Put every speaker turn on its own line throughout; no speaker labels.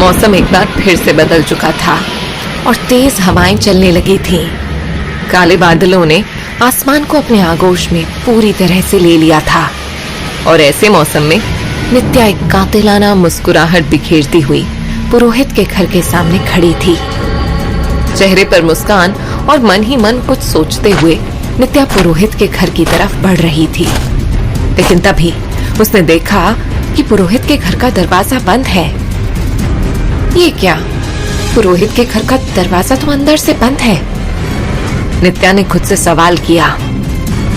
मौसम एक बार फिर से बदल चुका था और तेज हवाएं चलने लगी थीं। काले बादलों ने आसमान को अपने आगोश में पूरी तरह से ले लिया था और ऐसे मौसम में नित्या एक कातिलाना मुस्कुराहट बिखेरती हुई पुरोहित के घर के सामने खड़ी थी। चेहरे पर मुस्कान और मन ही मन कुछ सोचते हुए नित्या पुरोहित के घर की तरफ बढ़ रही थी। लेकिन तभी उसने देखा कि पुरोहित के घर का दरवाजा बंद है। ये क्या? पुरोहित के घर का दरवाजा तो अंदर से बंद है। नित्या ने खुद से सवाल किया।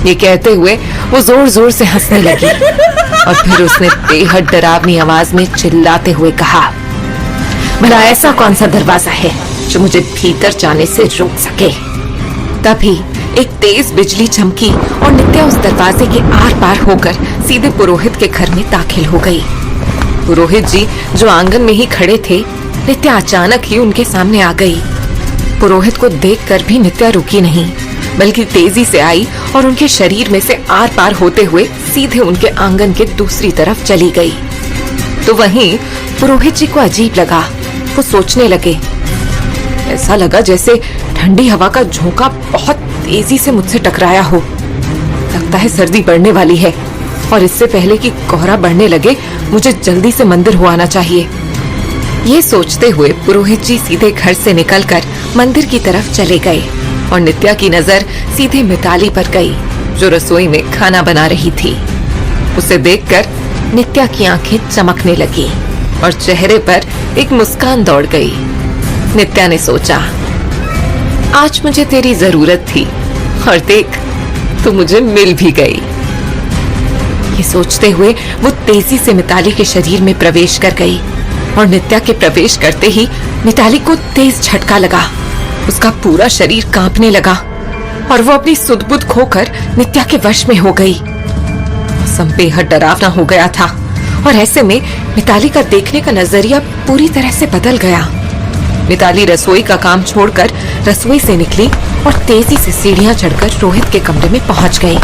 ये कहते हुए वो जोर जोर से हंसने लगी और फिर उसने बेहद डरावनी आवाज में चिल्लाते हुए कहा, भला ऐसा कौन सा दरवाजा है जो मुझे भीतर जाने से रोक सके? तभी एक तेज बिजली चमकी और नित्या उस दरवाजे के आर पार होकर सीधे पुरोहित के घर में दाखिल हो गई। पुरोहित जी जो आंगन में ही खड़े थे, नित्या अचानक ही उनके सामने आ गई। पुरोहित को देखकर भी नित्या रुकी नहीं, बल्कि तेजी से आई और उनके शरीर में से आर पार होते हुए सीधे उनके आंगन के दूसरी तरफ चली गई। तो वहीं पुरोहित जी को अजीब लगा। वो सोचने लगे, ऐसा लगा जैसे ठंडी हवा का झोंका बहुत तेजी से मुझसे टकराया हो। लगता है सर्दी बढ़ने वाली है और इससे पहले कि कोहरा बढ़ने लगे मुझे जल्दी से मंदिर हो आना चाहिए। ये सोचते हुए पुरोहित जी सीधे घर से निकलकर मंदिर की तरफ चले गए और नित्या की नजर सीधे मिताली पर गई जो रसोई में खाना बना रही थी। उसे देखकर नित्या की आंखें चमकने लगी और चेहरे पर एक मुस्कान दौड़ गई। नित्या ने सोचा, आज मुझे तेरी जरूरत थी और देख तू मुझे मिल भी गई। ये सोचते हुए वो तेजी से मिताली के शरीर में प्रवेश कर गई और नित्या के प्रवेश करते ही मिताली को तेज झटका लगा। उसका पूरा शरीर कांपने लगा और वो अपनी सुध-बुध खोकर नित्या के वश में हो गई। मौसम बेहद डरावना हो गया था और ऐसे में मिताली का देखने का नजरिया पूरी तरह से बदल गया। मिताली रसोई का काम छोड़कर रसोई से निकली और तेजी से सीढ़ियां चढ़कर रोहित के कमरे में पहुंच गई।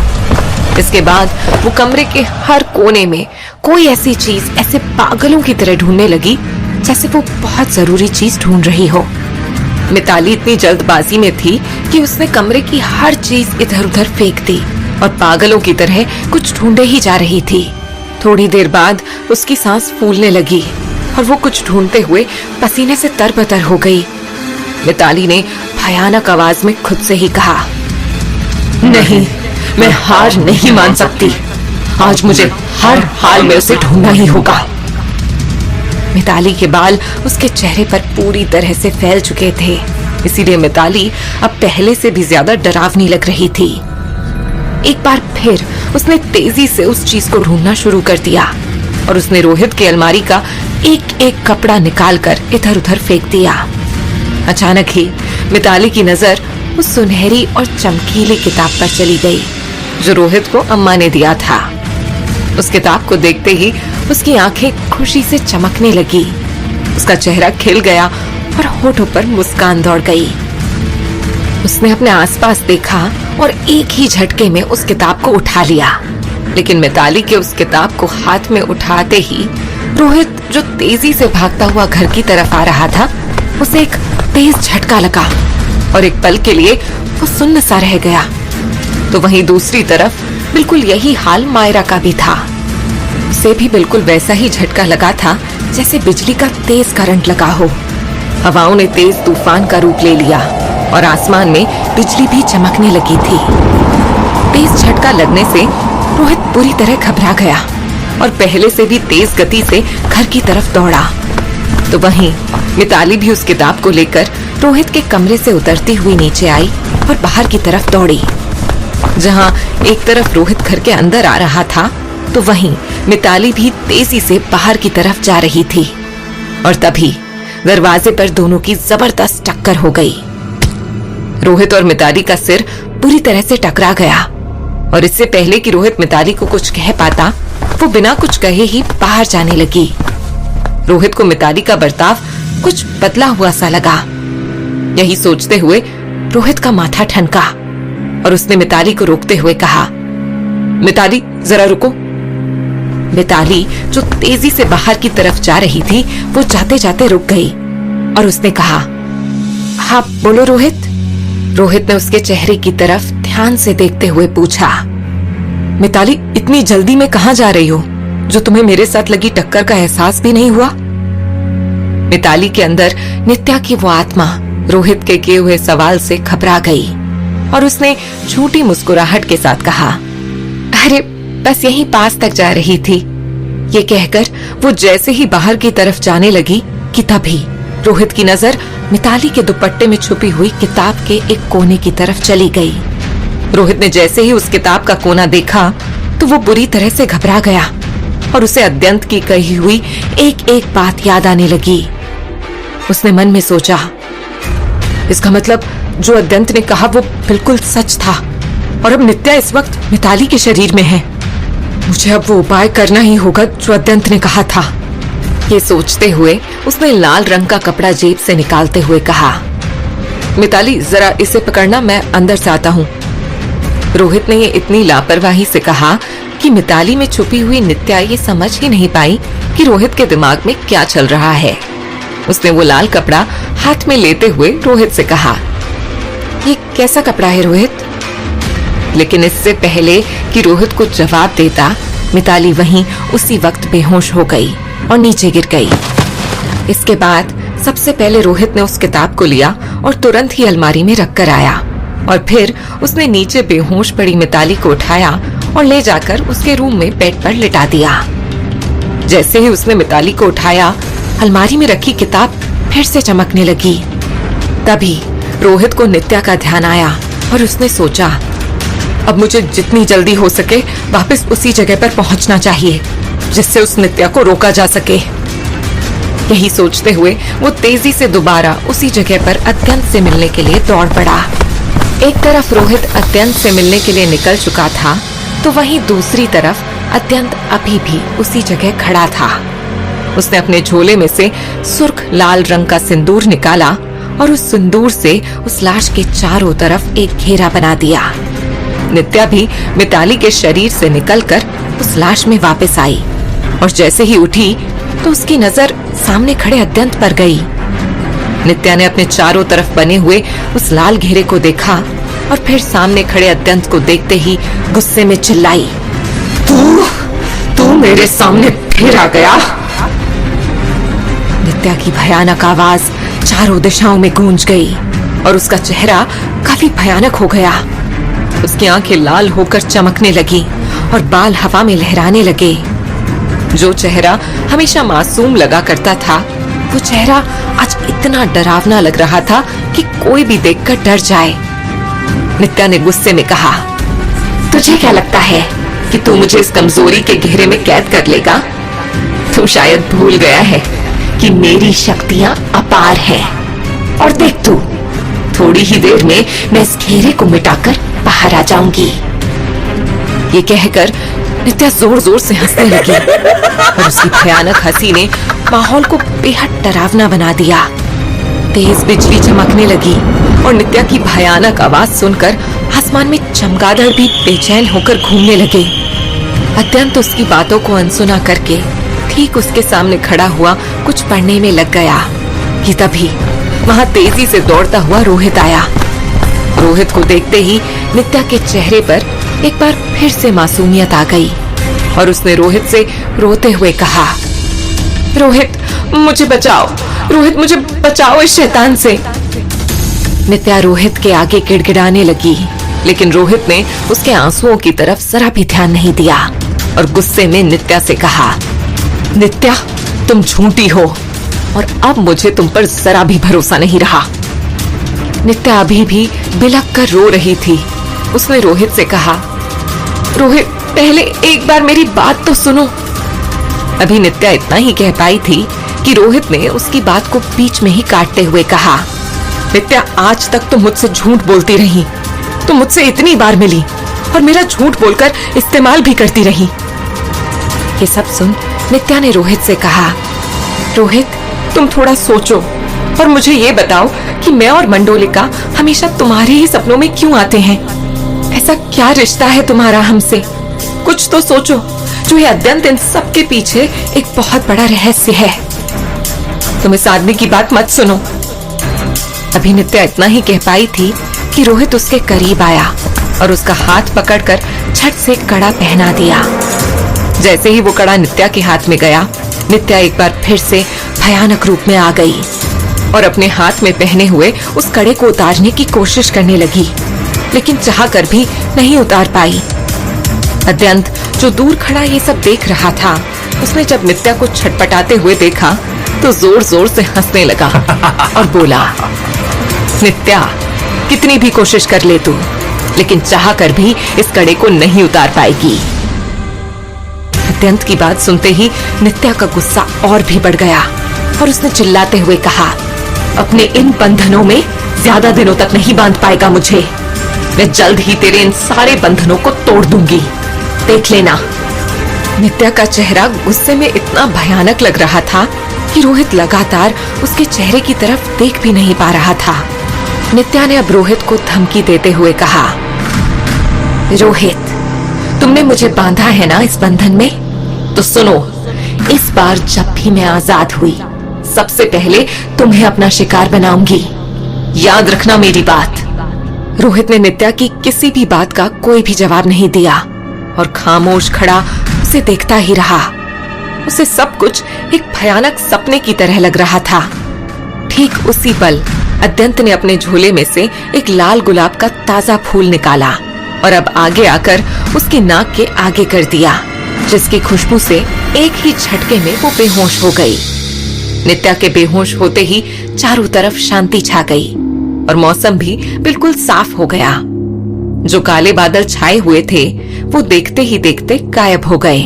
इसके बाद वो कमरे के हर कोने में कोई ऐसी चीज ऐसे पागलों की तरह ढूंढने लगी जैसे वो बहुत जरूरी चीज ढूंढ रही हो। मिताली इतनी जल्दबाजी में थी कि उसने कमरे की हर चीज इधर उधर फेंक दी और पागलों की तरह कुछ ढूंढे ही जा रही थी। थोड़ी देर बाद उसकी सांस फूलने लगी और वो कुछ ढूंढते हुए पसीने से तरबतर हो गई। मिताली ने भयानक आवाज में खुद से ही कहा, नहीं, मैं हार नहीं मान सकती। आज मुझे हर हाल में उसे ढूंढना ही होगा। मिताली के बाल उसके चेहरे पर पूरी तरह से फैल चुके थे, इसीलिए मिताली अब पहले से भी ज्यादा डरावनी लग रही थी। एक बार फिर उसने तेजी से उस चीज को ढूंढना शुरू कर दिया और उसने रोहित की अलमारी का एक एक कपड़ा निकालकर इधर उधर फेंक दिया। अचानक ही मिताली की नजर उस सुनहरी और चमकीली किताब पर चली गई जो रोहित को अम्मा ने दिया था। उस किताब को देखते ही उसकी आंखें खुशी से चमकने लगी। उसका चेहरा खिल गया और होठों पर मुस्कान दौड़ गई। उसने अपने आसपास देखा और एक ही झटके में उस किताब को उठा लिया। लेकिन मिताली के उस किताब को हाथ में उठाते ही रोहित जो तेजी से भागता हुआ घर की तरफ आ रहा था, उसे एक तेज झटका लगा और एक पल के लिए वो सुन्न सा रह गया। तो वहीं दूसरी तरफ बिल्कुल यही हाल मायरा का भी था। उसे भी बिल्कुल वैसा ही झटका लगा था जैसे बिजली का तेज करंट लगा हो। हवाओं ने तेज तूफान का रूप ले लिया और आसमान में बिजली भी चमकने लगी थी। तेज झटका लगने से रोहित पूरी तरह घबरा गया और पहले से भी तेज गति से घर की तरफ दौड़ा। तो वहीं मिताली भी उस किताब को लेकर रोहित के कमरे से उतरती हुई नीचे आई और बाहर की तरफ दौड़ी। जहां एक तरफ रोहित घर के अंदर आ रहा था, तो वहीं मिताली भी तेजी से बाहर की तरफ जा रही थी और तभी दरवाजे पर दोनों की जबरदस्त टक्कर हो गई। रोहित और मिताली का सिर पूरी तरह से टकरा गया और इससे पहले कि रोहित मिताली को कुछ कह पाता, वो बिना कुछ कहे ही बाहर जाने लगी। रोहित को मिताली का बर्ताव कुछ बदला हुआ सा लगा। यही सोचते हुए रोहित का माथा ठनका और उसने मिताली को रोकते हुए कहा, मिताली जरा रुको। मिताली जो तेजी से बाहर की तरफ जा रही थी, वो जाते जाते रुक गई और उसने कहा, हाँ बोलो रोहित। रोहित ने उसके चेहरे की तरफ ध्यान से देखते हुए पूछा, मिताली इतनी जल्दी में कहाँ जा रही हो, जो तुम्हें मेरे साथ लगी टक्कर का एहसास भी नहीं हुआ? मिताली के अंदर नित्या की वो आत्मा रोहित के किए हुए सवाल से घबरा गई और उसने झूठी मुस्कुराहट के साथ कहा, अरे बस यहीं पास तक जा रही थी। ये कहकर वो जैसे ही बाहर की तरफ जाने लगी कि तभी रोहित की नजर मिताली के दुपट्टे में छुपी हुई किताब के एक कोने की तरफ चली गई। रोहित ने जैसे ही उस किताब का कोना देखा तो वो बुरी तरह से घबरा गया और उसे अद्यंत की कही हुई एक एक बात याद आने लगी। उसने मन में सोचा, इसका मतलब जो अद्यंत ने कहा वो बिल्कुल सच था और अब नित्या इस वक्त मिताली के शरीर में है। मुझे अब वो उपाय करना ही होगा जो अद्यंत ने कहा था। ये सोचते हुए उसने लाल रंग का कपड़ा जेब से निकालते हुए कहा, मिताली जरा इसे पकड़ना, मैं अंदर से आता हूँ। रोहित ने ये इतनी लापरवाही से कहा कि मिताली में छुपी हुई नित्या ये समझ ही नहीं पाई कि रोहित के दिमाग में क्या चल रहा है। उसने वो लाल कपड़ा हाथ में लेते हुए रोहित से कहा, ये कैसा कपड़ा है रोहित? लेकिन इससे पहले कि रोहित को जवाब देता, मिताली वहीं उसी वक्त बेहोश हो गई और नीचे गिर गई। इसके बाद सबसे पहले रोहित ने उस किताब को लिया और तुरंत ही अलमारी में रख कर आया और फिर उसने नीचे बेहोश पड़ी मिताली को उठाया और ले जाकर उसके रूम में बेड पर लिटा दिया। जैसे ही उसने मिताली को उठाया, अलमारी में रखी किताब फिर से चमकने लगी। तभी रोहित को नित्या का ध्यान आया और उसने सोचा, अब मुझे जितनी जल्दी हो सके वापस उसी जगह पर पहुंचना चाहिए जिससे उस नित्या को रोका जा सके। यही सोचते हुए वो तेजी से दोबारा उसी जगह पर अत्यंत से मिलने के लिए दौड़ पड़ा। एक तरफ रोहित अत्यंत से मिलने के लिए निकल चुका था तो वहीं दूसरी तरफ अत्यंत अभी भी उसी जगह खड़ा था। उसने अपने झोले में से सुर्ख लाल रंग का सिंदूर निकाला और उस सिंदूर से उस लाश के चारों तरफ एक घेरा बना दिया। नित्या भी मिताली के शरीर से निकलकर उस लाश में वापस आई और जैसे ही उठी तो उसकी नजर सामने खड़े अद्यंत पर गई। नित्या ने अपने चारों तरफ बने हुए उस लाल घेरे को देखा और फिर सामने खड़े अद्यंत को देखते ही गुस्से में चिल्लाई, तू मेरे सामने फिर आ गया। नित्या की भयानक आवाज चारों दिशाओं में गूंज गई और उसका चेहरा काफी भयानक हो गया। उसकी आंखें लाल होकर चमकने लगी और बाल हवा में लहराने लगे। जो चेहरा हमेशा मासूम लगा करता था, वो चेहरा आज इतना डरावना लग रहा था कि कोई भी देखकर डर जाए। नित्या ने गुस्से में कहा, तुझे क्या लगता है कि तू मुझे इस कमजोरी के घेरे में कैद कर लेगा? तू शायद भूल गया है कि मेरी शक्तियां अपार हैं। और देख तू, थोड़ी ही देर में मैं इस घेरे को मिटाकर बाहर आ जाऊंगी। ये कहकर नित्या जोर जोर से हंसने लगी और उसकी भयानक हंसी ने माहौल को बेहद डरावना बना दिया। तेज बिजली चमकने लगी और नित्या की भयानक आवाज सुनकर आसमान में चमगादड़ भी बेचैन होकर घूमने लगे। अत्यंत उसकी बातों को अनसुना करके ठीक उसके सामने खड़ा हुआ कुछ पढ़ने में लग गया कि तभी वहां तेजी से दौड़ता हुआ रोहित आया। रोहित को देखते ही नित्या के चेहरे पर एक बार फिर से मासूमियत आ गई और उसने रोहित से रोते हुए कहा, रोहित मुझे बचाओ, रोहित मुझे बचाओ इस शैतान से। नित्या रोहित के आगे गिड़गिड़ाने लगी, लेकिन रोहित ने उसके आंसुओं की तरफ जरा भी ध्यान नहीं दिया और गुस्से में नित्या से कहा, नित्या तुम झूठी हो और अब मुझे तुम पर जरा भी भरोसा नहीं रहा। नित्या अभी भी बिलख कर रो रही थी। उसने रोहित से कहा, रोहित पहले एक बार मेरी बात तो सुनो। अभी नित्या इतना ही कह पाई थी कि रोहित ने उसकी बात को बीच में ही काटते हुए कहा, नित्या आज तक तुम मुझसे झूठ बोलती रही, तुम मुझसे इतनी बार मिली और मेरा झूठ बोलकर इस्तेमाल भी करती रही। ये सब सुन नित्या ने रोहित से कहा, रोहित तुम थोड़ा सोचो और मुझे ये बताओ कि मैं और मंडोलिका हमेशा तुम्हारे ही सपनों में क्यों आते हैं? ऐसा क्या रिश्ता है तुम्हारा हमसे? कुछ तो सोचो, जो ये अत्यंत इन सब के पीछे एक बहुत बड़ा रहस्य है। तुम इस आदमी की बात मत सुनो। अभी नित्या इतना ही कह पाई थी कि रोहित उसके करीब आया और उसका हाथ पकड़कर झट से कड़ा पहना दिया। जैसे ही वो कड़ा नित्या के हाथ में गया, नित्या एक बार फिर से भयानक रूप में आ गई और अपने हाथ में पहने हुए उस कड़े को उतारने की कोशिश करने लगी, लेकिन चाहकर भी नहीं उतार पाई। अत्यंत जो दूर खड़ा ये सब देख रहा था, उसने जब नित्या को छटपटाते हुए देखा तो जोर जोर से हंसने लगा और बोला, नित्या, कितनी भी कोशिश कर ले तू, लेकिन चाहकर भी इस कड़े को नहीं उतार पाएगी। अत्यंत की बात सुनते ही नित्या का गुस्सा और भी बढ़ गया और उसने चिल्लाते हुए कहा, अपने इन बंधनों में ज्यादा दिनों तक नहीं बांध पाएगा मुझे। मैं जल्द ही तेरे इन सारे बंधनों को तोड़ दूंगी, देख लेना। नित्या का चेहरा गुस्से में इतना भयानक लग रहा था कि रोहित लगातार उसके चेहरे की तरफ देख भी नहीं पा रहा था। नित्या ने अब रोहित को धमकी देते हुए कहा, रोहित, तुमने मुझे बांधा है ना इस बंधन में, तो सुनो, इस बार जब भी मैं आजाद हुई, सबसे पहले तुम्हें अपना शिकार बनाऊंगी। याद रखना मेरी बात। रोहित ने नित्या की किसी भी बात का कोई भी जवाब नहीं दिया और खामोश खड़ा उसे देखता ही रहा। उसे सब कुछ एक भयानक सपने की तरह लग रहा था। ठीक उसी पल अत्यंत ने अपने झोले में से एक लाल गुलाब का ताजा फूल निकाला और अब आगे आकर उसकी नाक के आगे कर दिया, जिसकी खुशबू से एक ही झटके में वो बेहोश हो गई। नित्या के बेहोश होते ही चारों तरफ शांति छा गई और मौसम भी बिल्कुल साफ हो गया। जो काले बादल छाए हुए थे वो देखते ही देखते गायब हो गए।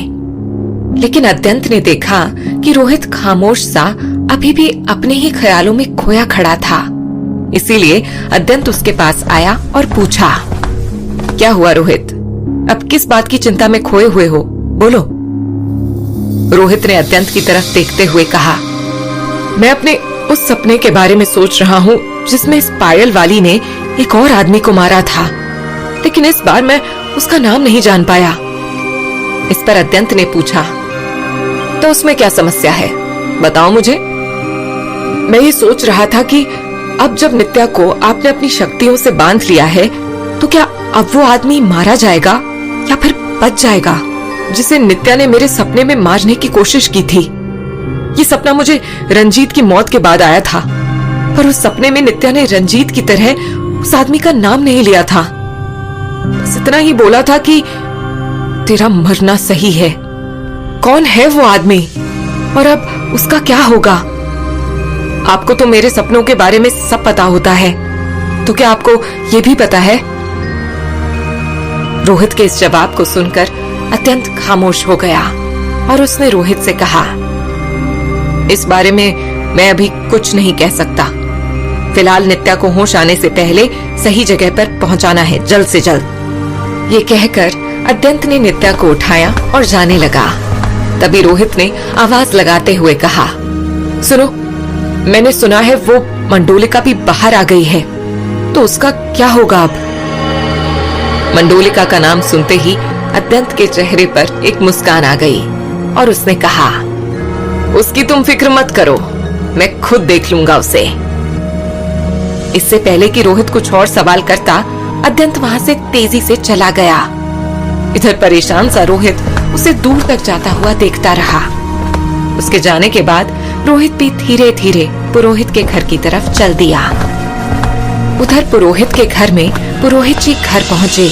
लेकिन अत्यंत ने देखा कि रोहित खामोश सा अभी भी अपने ही ख्यालों में खोया खड़ा था। इसीलिए अत्यंत उसके पास आया और पूछा, क्या हुआ रोहित, अब किस बात की चिंता में खोए हुए हो, बोलो। रोहित ने अत्यंत की तरफ देखते हुए कहा, मैं अपने उस सपने के बारे में सोच रहा हूँ जिसमें इस पायल वाली ने एक और आदमी को मारा था, लेकिन इस बार मैं उसका नाम नहीं जान पाया। इस पर अत्यंत ने पूछा, तो उसमें क्या समस्या है, बताओ मुझे। मैं ये सोच रहा था कि अब जब नित्या को आपने अपनी शक्तियों से बांध लिया है, तो क्या अब वो आदमी मारा जाएगा या फिर बच जाएगा जिसे नित्या ने मेरे सपने में मारने की कोशिश की थी। ये सपना मुझे रंजीत की मौत के बाद आया था, पर उस सपने में नित्या ने रंजीत की तरह उस आदमी का नाम नहीं लिया था। बस इतना ही बोला था कि तेरा मरना सही है। कौन है वो आदमी और अब उसका क्या होगा? आपको तो मेरे सपनों के बारे में सब पता होता है, तो क्या आपको ये भी पता है? रोहित के इस जवाब को सुनकर अत्यंत खामोश हो गया और उसने रोहित से कहा, इस बारे में मैं अभी कुछ नहीं कह सकता। फिलहाल नित्या को होश आने से पहले सही जगह पर पहुंचाना है, जल्द से जल्द। ये कहकर अत्यंत ने नित्या को उठाया और जाने लगा। तभी रोहित ने आवाज लगाते हुए कहा, सुनो, मैंने सुना है वो मंडोलिका भी बाहर आ गई है, तो उसका क्या होगा अब? मंडोलिका का नाम सुनते ही अत्यंत के चेहरे पर एक मुस्कान आ गई और उसने कहा, उसकी तुम फिक्र मत करो, मैं खुद देख लूंगा उसे। इससे पहले कि रोहित कुछ और सवाल करता, अत्यंत वहां से तेजी से चला गया। इधर परेशान सा रोहित उसे दूर तक जाता हुआ देखता रहा। उसके जाने के बाद रोहित भी धीरे धीरे पुरोहित के घर की तरफ चल दिया। उधर पुरोहित के घर में पुरोहित जी घर पहुंचे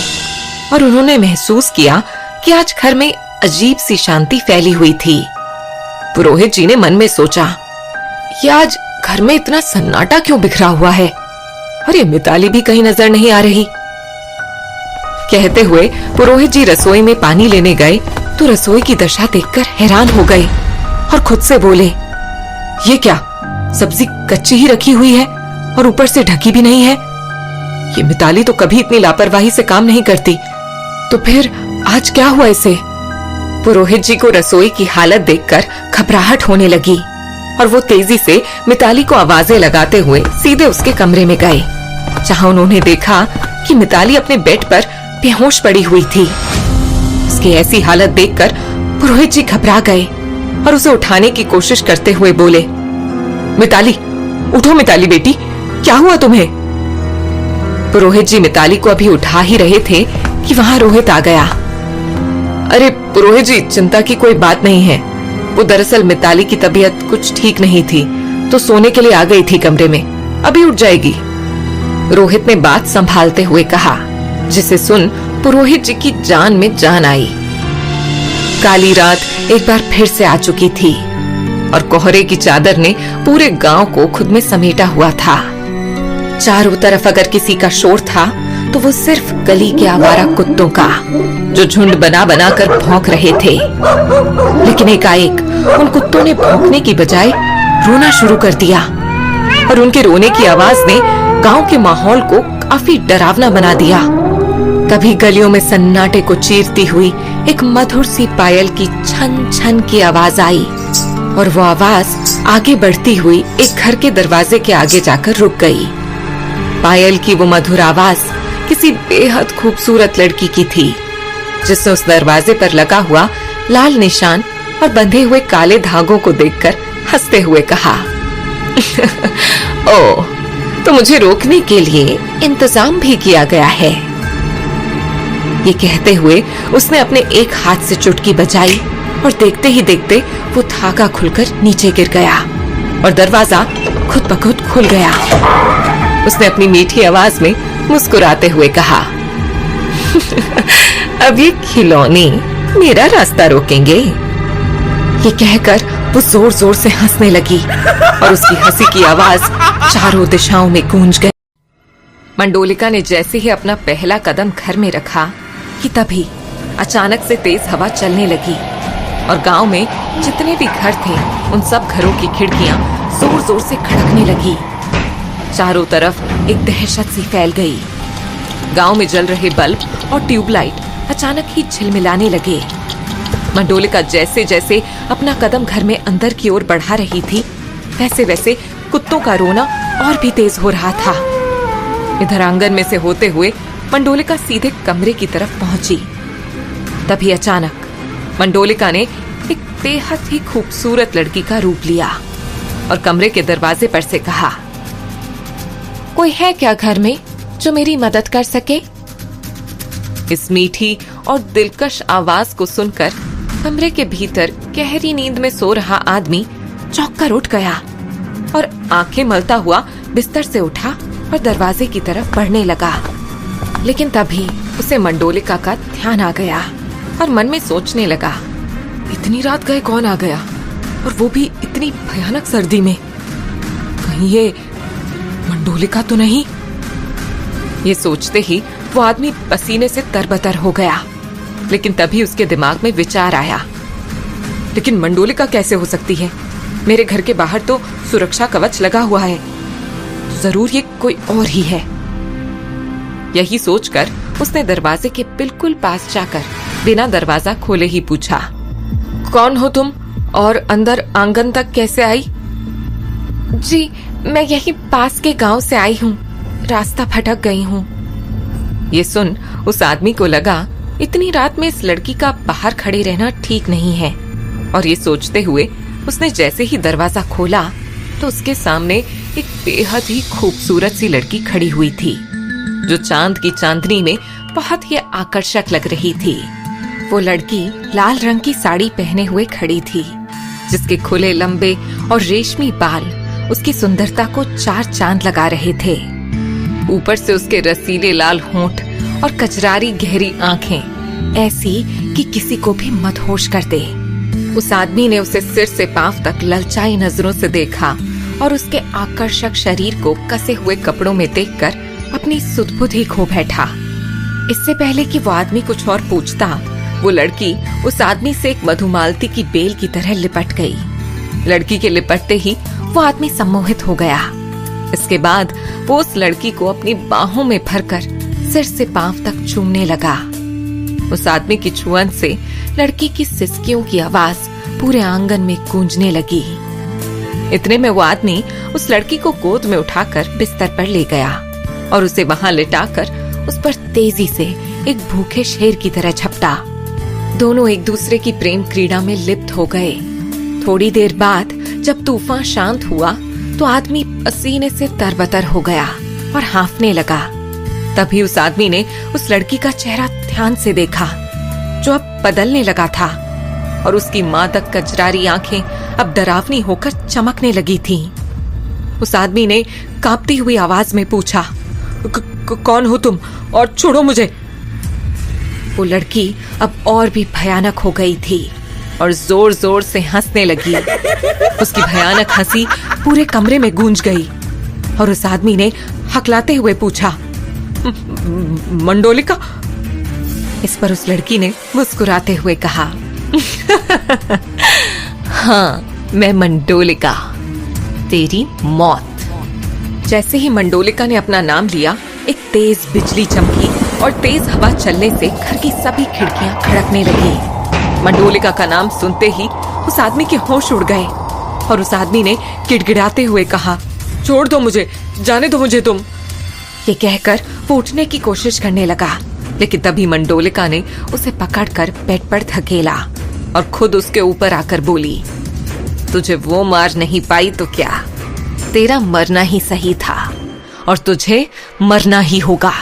और उन्होंने महसूस किया कि आज घर में अजीब सी शांति फैली हुई थी। पुरोहित जी ने मन में सोचा, ये आज घर में इतना सन्नाटा क्यों बिखरा हुआ है और ये मिताली भी कहीं नजर नहीं आ रही। कहते हुए पुरोहित जी रसोई में पानी लेने गए तो रसोई की दशा देखकर हैरान हो गए और खुद से बोले, ये क्या, सब्जी कच्ची ही रखी हुई है और ऊपर से ढकी भी नहीं है। ये मिताली तो कभी इतनी लापरवाही से काम नहीं करती, तो फिर आज क्या हुआ इसे? पुरोहित जी को रसोई की हालत देखकर घबराहट होने लगी और वो तेजी से मिताली को आवाजें लगाते हुए सीधे उसके कमरे में गए, जहां उन्होंने देखा कि मिताली अपने बेड पर बेहोश पड़ी हुई थी। उसकी ऐसी हालत देखकर पुरोहित जी घबरा गए और उसे उठाने की कोशिश करते हुए बोले, मिताली, उठो मिताली बेटी, क्या हुआ तुम्हें? पुरोहित जी मिताली को अभी उठा ही रहे थे कि वहां रोहित आ गया। अरे पुरोहित जी, चिंता की कोई बात नहीं है। वो दरअसल मिताली की तबीयत कुछ ठीक नहीं थी, तो सोने के लिए आ गई थी कमरे में, अभी उठ जाएगी। रोहित ने बात संभालते हुए कहा, जिसे सुन पुरोहित जी की जान में जान आई। काली रात एक बार फिर से आ चुकी थी और कोहरे की चादर ने पूरे गांव को खुद में समेटा हुआ था। चारों तरफ अगर किसी का शोर था तो वो सिर्फ गली के आवारा कुत्तों का, जो झुंड बना बना कर भौंक रहे थे। लेकिन एकाएक उन कुत्तों ने भौंकने की बजाय रोना शुरू कर दिया और उनके रोने की आवाज ने गांव के माहौल को काफी डरावना बना दिया। तभी गलियों में सन्नाटे को चीरती हुई एक मधुर सी पायल की छन छन की आवाज आई और वो आवाज आगे बढ़ती हुई एक घर के दरवाजे के आगे जाकर रुक गई। पायल की वो मधुर आवाज किसी बेहद खूबसूरत लड़की की थी, जिसने उस दरवाजे पर लगा हुआ लाल निशान और बंधे हुए काले धागों को देखकर हंसते हुए कहा, ओह, तो मुझे रोकने के लिए इंतजाम भी किया गया है। ये कहते हुए उसने अपने एक हाथ से चुटकी बजाई और देखते ही देखते वो धागा खुलकर नीचे गिर गया और दरवाजा खुद ब खुद खुल गया। उसने अपनी मीठी आवाज में मुस्कुराते हुए कहा, अब ये खिलौने मेरा रास्ता रोकेंगे। ये कहकर वो जोर जोर से हंसने लगी और उसकी हंसी की आवाज चारों दिशाओं में गूंज गई। मंडोलिका ने जैसे ही अपना पहला कदम घर में रखा कि तभी अचानक से तेज हवा चलने लगी और गांव में जितने भी घर थे उन सब घरों की खिड़कियां जोर जोर से खड़कने लगी। चारों तरफ एक दहशत सी फैल गई। गांव में जल रहे बल्ब और ट्यूबलाइट अचानक ही झिलमिलाने लगे। मंडोलिका जैसे जैसे अपना कदम घर में अंदर की ओर बढ़ा रही थी, वैसे वैसे कुत्तों का रोना और भी तेज हो रहा था। इधर आंगन में से होते हुए मंडोलिका सीधे कमरे की तरफ पहुंची। तभी अचानक मंडोलिका ने एक बेहद ही खूबसूरत लड़की का रूप लिया और कमरे के दरवाजे पर से कहा, कोई है क्या घर में जो मेरी मदद कर सके? इस मीठी और दिलकश आवाज को सुनकर कमरे के भीतर गहरी नींद में सो रहा आदमी चौंक कर उठ गया और आंखें मलता हुआ बिस्तर से उठा और दरवाजे की तरफ बढ़ने लगा। लेकिन तभी उसे मंडोलिका का ध्यान आ गया और मन में सोचने लगा, इतनी रात गए कौन आ गया, और वो भी इतनी भयानक सर्दी में? कहीं ये मंडोलिका तो नहीं? ये सोचते ही वो आदमी पसीने से तरबतर हो गया। लेकिन तभी उसके दिमाग में विचार आया, लेकिन मंडोलिका कैसे हो सकती है? मेरे घर के बाहर तो सुरक्षा कवच लगा हुआ है, तो जरूर ये कोई और ही है। यही सोचकर उसने दरवाजे के बिल्कुल पास जाकर बिना दरवाजा खोले ही पूछा, कौन हो तुम और अंदर आंगन तक कैसे आई? जी, मैं यही पास के गांव से आई हूँ, रास्ता भटक गई हूँ। ये सुन उस आदमी को लगा इतनी रात में इस लड़की का बाहर खड़े रहना ठीक नहीं है, और ये सोचते हुए उसने जैसे ही दरवाजा खोला तो उसके सामने एक बेहद ही खूबसूरत सी लड़की खड़ी हुई थी, जो चांद की चांदनी में बहुत ही आकर्षक लग रही थी। वो लड़की लाल रंग की साड़ी पहने हुए खड़ी थी, जिसके खुले लंबे और रेशमी बाल उसकी सुंदरता को चार चांद लगा रहे थे। ऊपर से उसके रसीले लाल होंठ और कजरारी गहरी आंखें ऐसी कि किसी को भी मदहोश कर दे। उस आदमी ने उसे सिर से पांव तक ललचाई नजरों से देखा और उसके आकर्षक शरीर को कसे हुए कपड़ों में देखकर अपनी सुध-बुध ही खो बैठा। इससे पहले कि वो आदमी कुछ और पूछता, वो लड़की उस आदमी से एक मधुमालती की बेल की तरह लिपट गई। लड़की के लिपटते ही वो आदमी सम्मोहित हो गया। इसके बाद वो उस लड़की को अपनी बाहों में भरकर सिर से पांव तक चूमने लगा। उस आदमी की छुअन से लड़की की सिसकियों की आवाज पूरे आंगन में गूंजने लगी। इतने में वो आदमी उस लड़की को गोद में उठाकर बिस्तर पर ले गया और उसे वहां लिटाकर उस पर तेजी से एक भूखे शेर की तरह झपटा। दोनों एक दूसरे की प्रेम क्रीड़ा में लिप्त हो गए। थोड़ी देर बाद जब तूफान शांत हुआ तो आदमी पसीने से तरबतर हो गया और हांफने लगा। तभी उस आदमी ने उस लड़की का चेहरा ध्यान से देखा जो अब बदलने लगा था, और उसकी मादक कजरारी आंखें अब डरावनी होकर चमकने लगी थीं। उस आदमी ने कांपती हुई आवाज में पूछा, कौन हो तुम और छोड़ो मुझे। वो लड़की अब और भी भयानक हो गई थी और जोर जोर से हंसने लगी। उसकी भयानक हंसी पूरे कमरे में गूंज गई और उस आदमी ने हकलाते हुए पूछा, मंडोलिका। इस पर उस लड़की ने मुस्कुराते हुए कहा, हाँ, मैं मंडोलिका, तेरी मौत। जैसे ही मंडोलिका ने अपना नाम लिया, एक तेज बिजली चमकी और तेज हवा चलने से घर की सभी खिड़कियां खड़कने लगी। मंडोलिका का नाम सुनते ही उस आदमी के होश उड़ गए और उस आदमी ने गिड़गिड़ाते हुए कहा, छोड़ दो मुझे, जाने दो मुझे तुम। ये कहकर वो उठने की कोशिश करने लगा, लेकिन तभी मंडोलिका ने उसे पकड़कर बेड पर धकेला और खुद उसके ऊपर आकर बोली, तुझे वो मार नहीं पाई तो क्या, तेरा मरना ही सही था और तुझे मरना ही होगा।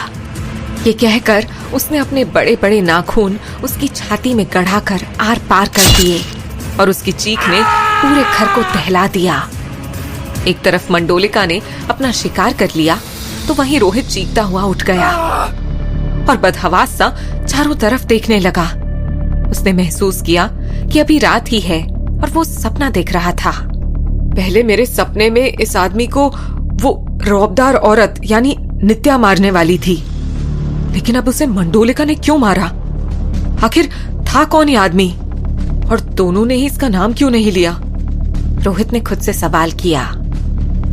ये कहकर उसने अपने बड़े बड़े नाखून उसकी छाती में गढ़ाकर आर पार कर दिए और उसकी चीख ने पूरे घर को दहला दिया। एक तरफ मंडोलिका ने अपना शिकार कर लिया तो वहीं रोहित चीखता हुआ उठ गया और बदहवास सा चारों तरफ देखने लगा। उसने महसूस किया कि अभी रात ही है और वो सपना देख रहा था। पहले मेरे सपने में इस आदमी को वो रौबदार औरत यानी नित्या मारने वाली थी, लेकिन अब उसे मंडोलिका ने क्यों मारा? आखिर था कौन ये आदमी और दोनों ने ही इसका नाम क्यों नहीं लिया? रोहित ने खुद से सवाल किया।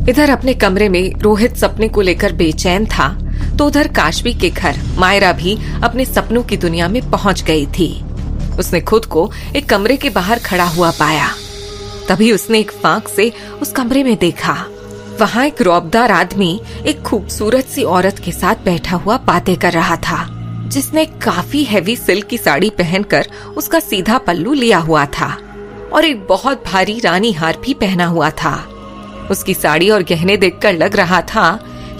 इधर अपने कमरे में रोहित सपने को लेकर बेचैन था तो उधर काशवी के घर मायरा भी अपने सपनों की दुनिया में पहुंच गई थी। उसने खुद को एक कमरे के बाहर खड़ा हुआ पाया। तभी उसने एक फांक से उस कमरे में देखा। वहाँ एक रौबदार आदमी एक खूबसूरत सी औरत के साथ बैठा हुआ बातें कर रहा था, जिसने काफी हैवी सिल्क की साड़ी पहनकर उसका सीधा पल्लू लिया हुआ था और एक बहुत भारी रानी हार भी पहना हुआ था। उसकी साड़ी और गहने देखकर लग रहा था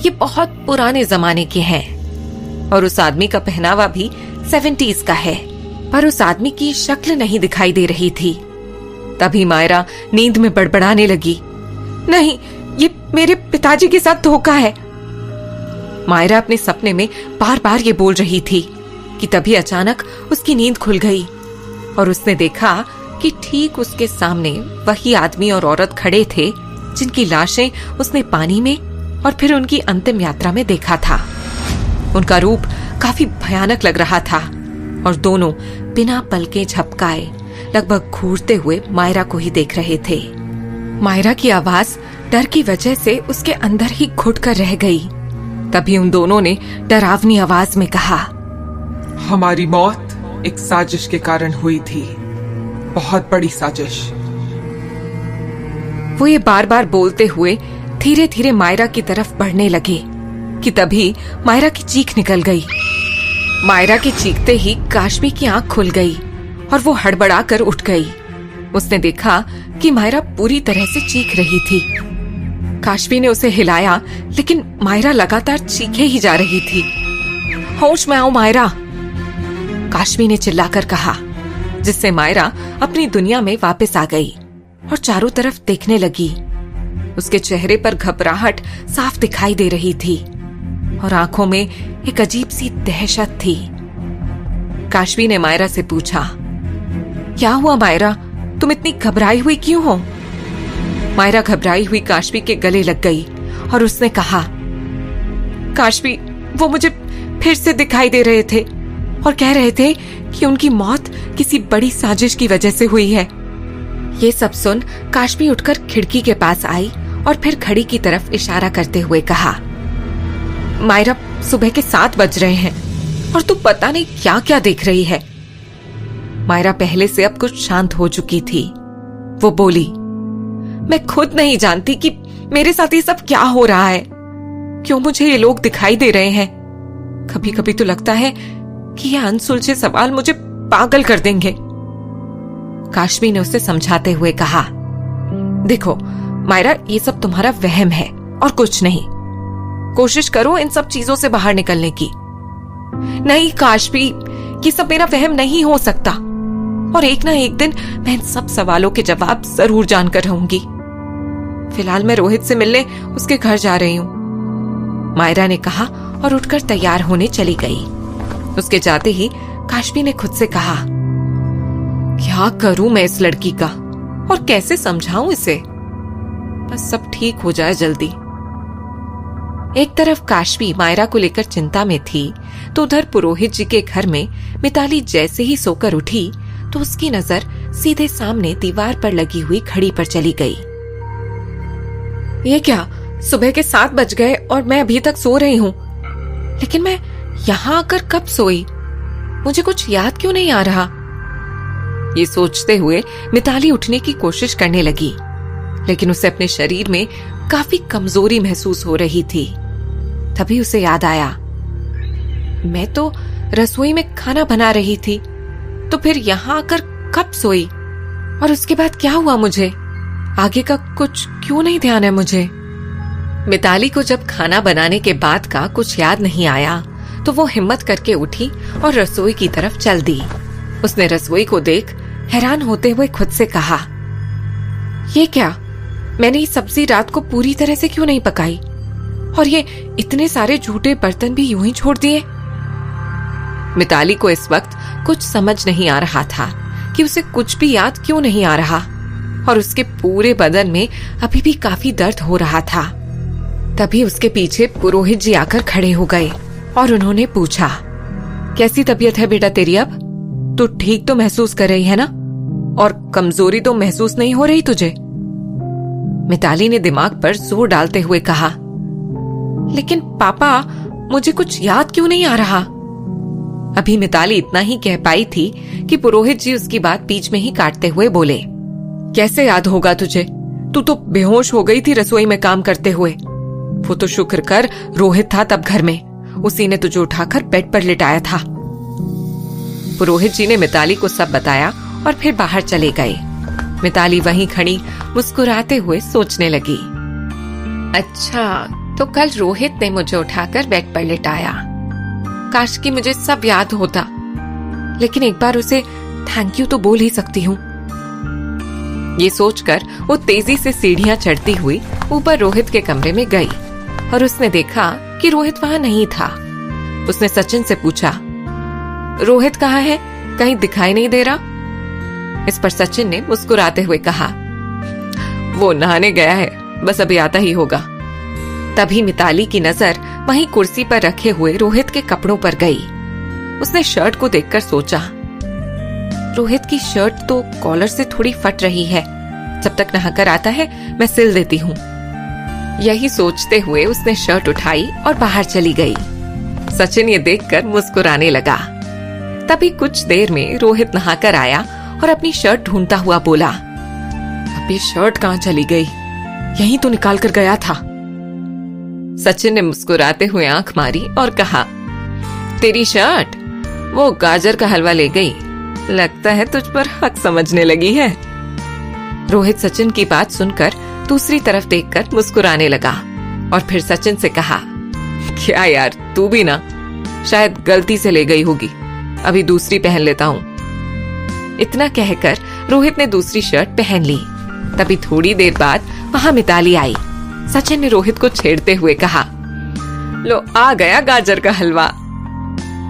ये बहुत पुराने जमाने के हैं और उस आदमी का पहनावा भी 70s का है, पर उस आदमी की शक्ल नहीं दिखाई दे रही थी। तभी मायरा नींद में बड़बड़ाने लगी, नहीं, ये मेरे पिताजी के साथ धोखा है। मायरा अपने सपने में बार बार ये बोल रही थी कि तभी अचानक उसकी नींद खुल गई और उसने देखा कि ठीक उसके सामने वही आदमी और औरत खड़े थे जिनकी लाशें उसने पानी में और फिर उनकी अंतिम यात्रा में देखा था। उनका रूप काफी भयानक लग रहा था और दोनों बिना पलके झपकाए लगभग घूरते हुए मायरा को ही देख रहे थे। मायरा की आवाज डर की वजह से उसके अंदर ही घुट कर रह गई। तभी उन दोनों ने डरावनी आवाज में कहा,
हमारी मौत एक साजिश के कारण हुई थी, बहुत बड़ी साजिश।
वो ये बार बार बोलते हुए धीरे धीरे मायरा की तरफ बढ़ने लगे कि तभी मायरा की चीख निकल गई। मायरा के चीखते ही काशवी की आंख खुल गई और वो हड़बड़ा कर उठ गई। उसने देखा कि मायरा पूरी तरह से चीख रही थी। काशवी ने उसे हिलाया, लेकिन मायरा लगातार चीखे ही जा रही थी। होश में आओ मायरा, काशवी ने चिल्लाकर कहा, जिससे मायरा अपनी दुनिया में वापस आ गई और चारों तरफ देखने लगी। उसके चेहरे पर घबराहट साफ दिखाई दे रही थी और आंखों में एक अजीब सी दहशत थी। काशवी ने मायरा से पूछा, क्या हुआ मायरा, तुम इतनी घबराई हुई क्यों हो? मायरा घबराई हुई काशवी के गले लग गई और उसने कहा, काशवी, वो मुझे फिर से दिखाई दे रहे थे और कह रहे थे कि उनकी मौत किसी बड़ी साजिश की वजह से हुई है। ये सब सुन काशवी उठकर खिड़की के पास आई और फिर घड़ी की तरफ इशारा करते हुए कहा, मायरा, सुबह के 7 बज रहे हैं और तू पता नहीं क्या क्या देख रही है। मायरा पहले से अब कुछ शांत हो चुकी थी। वो बोली, मैं खुद नहीं जानती कि मेरे साथ ये सब क्या हो रहा है, क्यों मुझे ये लोग दिखाई दे रहे हैं। कभी कभी तो लगता है कि ये अनसुलझे सवाल मुझे पागल कर देंगे। काशवी ने उसे समझाते हुए कहा, देखो मायरा, ये सब तुम्हारा वहम है और कुछ नहीं। कोशिश करो इन सब चीजों से बाहर निकलने की। नहीं काशवी, ये सब मेरा वहम नहीं हो सकता, और एक ना एक दिन मैं इन सब सवालों के जवाब जरूर जानकर रहूंगी। फिलहाल मैं रोहित से मिलने उसके घर जा रही हूँ, मायरा ने कहा और उठकर तैयार होने चली गई। उसके जाते ही काशवी ने खुद से कहा, क्या करूं मैं इस लड़की का और कैसे समझाऊं इसे, बस सब ठीक हो जाए जल्दी। एक तरफ काशवी मायरा को लेकर चिंता में थी, तो उधर पुरोहित जी के घर में मिताली जैसे ही सोकर उठी तो उसकी नजर सीधे सामने दीवार पर लगी हुई घड़ी पर चली गई। ये क्या, सुबह के 7 बज गए और मैं अभी तक सो रही हूँ। लेकिन मैं यहाँ आकर कब सोई, मुझे कुछ याद क्यों नहीं आ रहा। ये सोचते हुए मिताली उठने की कोशिश करने लगी, लेकिन उसे अपने शरीर में काफी कमजोरी महसूस हो रही थी। तभी उसे याद आया, मैं तो रसोई में खाना बना रही थी, तो फिर यहाँ आकर कब सोई और उसके बाद क्या हुआ, मुझे आगे का कुछ क्यों नहीं ध्यान है मुझे। मिताली को जब खाना बनाने के बाद का कुछ याद नहीं आया तो वो हिम्मत करके उठी और रसोई की तरफ चल दी। उसने रसोई को देख हैरान होते हुए खुद से कहा, ये क्या, मैंने ये सब्जी रात को पूरी तरह से क्यों नहीं पकाई, और ये इतने सारे झूठे बर्तन भी यूं ही छोड़ दिए। मिताली को इस वक्त कुछ समझ नहीं आ रहा था कि उसे कुछ भी याद क्यों नहीं आ रहा, और उसके पूरे बदन में अभी भी काफी दर्द हो रहा था। तभी उसके पीछे पुरोहित जी आकर खड़े हो गए और उन्होंने पूछा, कैसी तबीयत है बेटा तेरी अब? तू ठीक तो महसूस कर रही है ना, और कमजोरी तो महसूस नहीं हो रही तुझे? मिताली ने दिमाग पर जोर डालते हुए कहा, लेकिन पापा, मुझे कुछ याद क्यों नहीं आ रहा। अभी मिताली इतना ही कह पाई थी कि पुरोहित जी उसकी बात बीच में ही काटते हुए बोले, कैसे याद होगा तुझे, तू तो बेहोश हो गई थी रसोई में काम करते हुए। वो तो शुक्र कर रोहित था तब घर में, उसी ने तुझे उठाकर बेड पर लिटाया था। पुरोहित जी ने मिताली को सब बताया और फिर बाहर चले गए। मिताली वहीं खड़ी मुस्कुराते हुए सोचने लगी, अच्छा, तो कल रोहित ने मुझे उठाकर बेड पर लिटाया। काश कि मुझे सब याद होता, लेकिन एक बार उसे थैंक यू तो बोल ही सकती हूँ। ये सोचकर वो तेजी से सीढ़ियां चढ़ती हुई ऊपर रोहित के कमरे में गई और उसने देखा कि रोहित वहां नहीं था। उसने सचिन से पूछा, रोहित कहाँ है, कहीं दिखाई नहीं दे रहा। इस पर सचिन ने मुस्कुराते हुए कहा, वो नहाने गया है, बस अभी आता ही होगा। तभी मिताली की नजर वहीं कुर्सी पर रखे हुए रोहित के कपड़ों पर गई। उसने शर्ट को देखकर सोचा, रोहित की शर्ट तो कॉलर से थोड़ी फट रही है, जब तक नहाकर आता है मैं सिल देती हूँ। यही सोचते हुए उसने शर्ट उठाई और बाहर चली गई। सचिन ये देखकर मुस्कुराने लगा। तभी कुछ देर में रोहित नहाकर आया और अपनी शर्ट ढूंढता हुआ बोला, अब ये शर्ट कहाँ चली गई, यहीं तो निकाल कर गया था। सचिन ने मुस्कुराते हुए आंख मारी और कहा, तेरी शर्ट वो गाजर का हलवा ले गई, लगता है तुझ पर हक समझने लगी है। रोहित सचिन की बात सुनकर दूसरी तरफ देखकर मुस्कुराने लगा और फिर सचिन से कहा, क्या यार, तू भी ना, शायद गलती से ले गई होगी, अभी दूसरी पहन लेता हूँ। इतना कहकर रोहित ने दूसरी शर्ट पहन ली। तभी थोड़ी देर बाद वहां मिताली आई। सचिन ने रोहित को छेड़ते हुए कहा, लो आ गया गाजर का हलवा।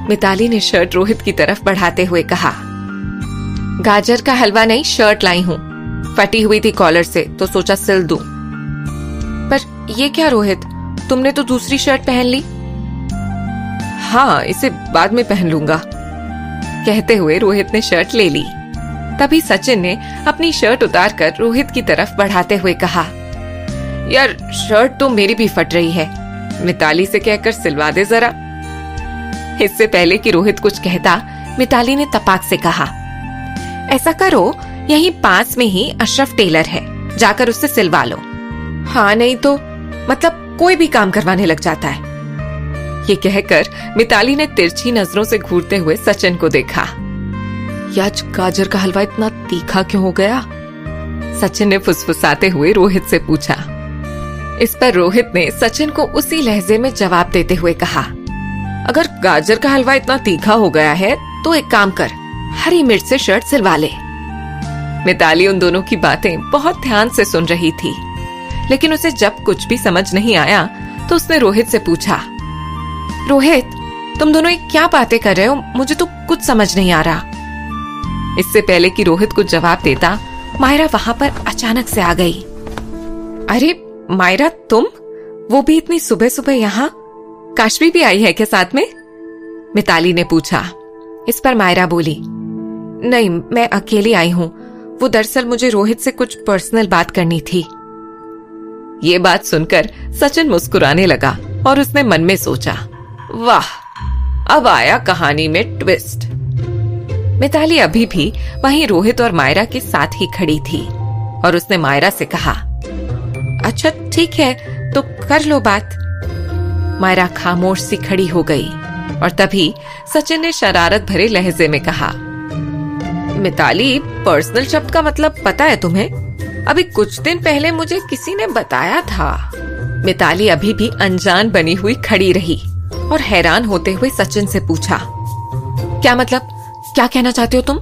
मिताली ने शर्ट रोहित की तरफ बढ़ाते हुए कहा, गाजर का हलवा नहीं, शर्ट लाई हूँ, फटी हुई थी कॉलर से तो सोचा सिल दूं। पर ये क्या रोहित, तुमने तो दूसरी शर्ट पहन ली। हाँ, इसे बाद में पहन लूंगा, कहते हुए रोहित ने शर्ट ले ली। तभी सचिन ने अपनी शर्ट उतारकर रोहित की तरफ बढ़ाते हुए कहा, यार शर्ट तो मेरी भी फट रही है, मिताली से कहकर सिलवा दे जरा। इससे पहले कि रोहित कुछ कहता, मिताली ने तपाक से कहा, ऐसा करो, यहीं पास में ही अशरफ टेलर है, जाकर उससे सिलवा लो। हाँ नहीं तो, मतलब कोई भी काम करवाने लग जाता है। ये कहकर मिताली ने तिरछी नजरों से घूरते हुए सचिन को देखा। ये आज गाजर का हलवा इतना तीखा क्यों हो गया? सचिन ने फुसफुसाते हुए रोहित से पूछा। इस पर रोहित ने सचिन को उसी लहजे में जवाब देते हुए कहा, अगर गाजर का हलवा इतना तीखा हो गया है तो एक काम कर, हरी मिर्च से शर्ट सिलवा ले। मिताली उन दोनों की बातें बहुत ध्यान से सुन रही थी, लेकिन उसे जब कुछ भी समझ नहीं आया तो उसने रोहित से पूछा, रोहित तुम दोनों ये क्या बातें कर रहे हो? मुझे तो कुछ समझ नहीं आ रहा। इससे पहले कि रोहित कुछ जवाब देता, मायरा वहां पर अचानक से आ गई। अरे मायरा, तुम? वो भी इतनी सुबह सुबह यहाँ? काशवी भी आई है क्या साथ में? मिताली ने पूछा। इस पर मायरा बोली, नहीं, मैं अकेली आई हूँ। वो दरअसल मुझे रोहित से कुछ पर्सनल बात करनी थी। ये बात सुनकर सचिन मुस्कुराने लगा और उसने मन में सोचा, वाह, अब आया कहानी में ट्विस्ट। मिताली अभी भी वहीं रोहित और मायरा के साथ ही खड़ी थी और उसने मायरा से कहा, अच्छा ठीक है, तो कर लो बात। मायरा खामोश सी खड़ी हो गई और तभी सचिन ने शरारत भरे लहजे में कहा, मिताली, पर्सनल शब्द का मतलब पता है तुम्हें? अभी कुछ दिन पहले मुझे किसी ने बताया था। मिताली अभी भी अनजान बनी हुई खड़ी रही और हैरान होते हुए सचिन से पूछा, क्या मतलब? क्या कहना चाहते हो तुम?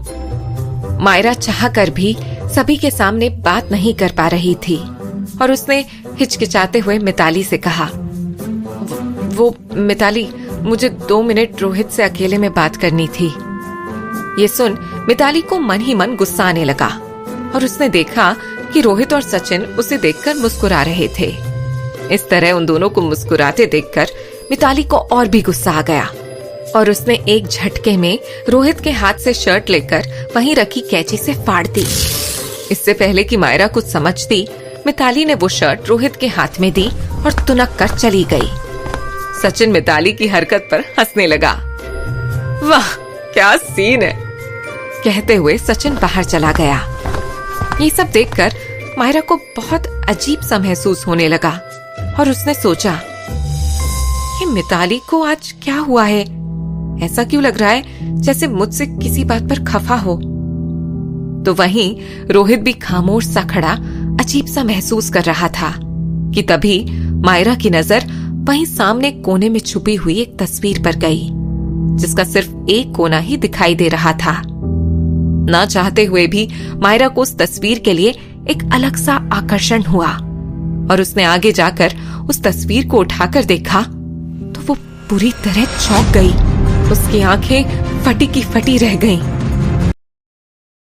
मायरा चाहकर भी सभी के सामने बात नहीं कर पा रही थी और उसने हिचकिचाते हुए मिताली से कहा, वो मिताली, मुझे 2 मिनट रोहित से अकेले में बात करनी थी। ये सुन मिताली को मन ही मन गुस्सा आने लगा और उसने देखा कि रोहित और सचिन उसे देखकर मुस्कुरा रहे थे। इस तरह उन दोनों को मुस्कुराते देखकर मिताली को और भी गुस्सा आ गया और उसने एक झटके में रोहित के हाथ से शर्ट लेकर वहीं रखी कैंची से फाड़ दी। इससे पहले कि मायरा कुछ समझती, मिताली ने वो शर्ट रोहित के हाथ में दी और तुनक कर चली गई। सचिन मिताली की हरकत पर हंसने लगा। वाह, क्या सीन है, कहते हुए सचिन बाहर चला गया। ये सब देखकर मायरा को बहुत अजीब सा महसूस होने लगा और उसने सोचा, ये मिताली को आज क्या हुआ है? ऐसा क्यों लग रहा है जैसे मुझसे किसी बात पर खफा हो। तो वहीं रोहित भी खामोश सा खड़ा अजीब सा महसूस कर रहा था कि तभी मायरा की नजर वहीं सामने कोने में छुपी हुई एक तस्वीर पर गई, जिसका सिर्फ एक कोना ही दिखाई दे रहा था। ना चाहते हुए भी मायरा को उस तस्वीर के लिए एक अलग सा आकर्षण हुआ और उसने आगे जाकर उस तस्वीर को उठाकर देखा तो वो पूरी तरह चौंक गई। उसकी आंखें फटी की फटी रह गईं।